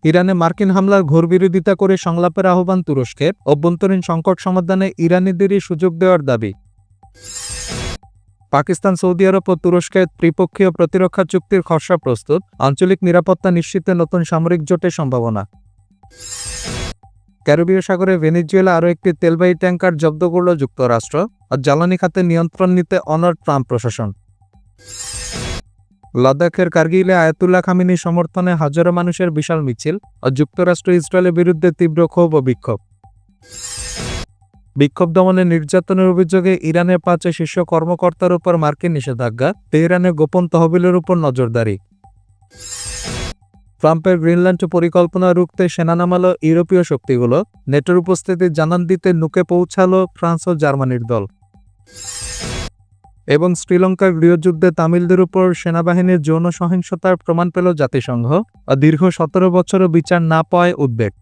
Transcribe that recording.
ইরানে মার্কিন হামলার ঘোর বিরোধিতা করে সংলাপের আহ্বান তুরস্কের। অভ্যন্তরীণ সংকট সমাধানে ইরানিদেরই সুযোগ দেওয়ার দাবি। পাকিস্তান, সৌদি আরব ও তুরস্কের ত্রিপক্ষীয় প্রতিরক্ষা চুক্তির খসড়া প্রস্তুত। আঞ্চলিক নিরাপত্তা নিশ্চিতে নতুন সামরিক জোটের সম্ভাবনা। ক্যারিবীয় সাগরে ভেনেজুয়েলা আরও একটি তেলবাহী ট্যাঙ্কার জব্দ করল যুক্তরাষ্ট্র। আর জ্বালানি খাতে নিয়ন্ত্রণ নিতে অনড় ট্রাম্প প্রশাসন। লাদাখের কার্গিলে আয়াতুল্লাহ খামেনির সমর্থনে হাজারো মানুষের বিশাল মিছিল। আর যুক্তরাষ্ট্র ইসরায়েলের বিরুদ্ধে তীব্র ক্ষোভ ও বিক্ষোভ। বিক্ষোভ দমনে নির্যাতনের অভিযোগে ইরানের 5 শীর্ষ কর্মকর্তার উপর মার্কিন নিষেধাজ্ঞা। তেহরানের গোপন তহবিলের উপর নজরদারি। ট্রাম্পের গ্রিনল্যান্ড পরিকল্পনা রুখতে সেনা নামালো ইউরোপীয় শক্তিগুলো। নেটোর উপস্থিতি জানান দিতে নুকে পৌঁছালো ফ্রান্স ও জার্মানির দল। এবং শ্রীলঙ্কার গৃহযুদ্ধে তামিলদের উপর সেনাবাহিনীর যৌন সহিংসতার প্রমাণ পেল জাতিসংঘ। আর দীর্ঘ 17 বছরও বিচার না পাওয়ায় উদ্বেগ।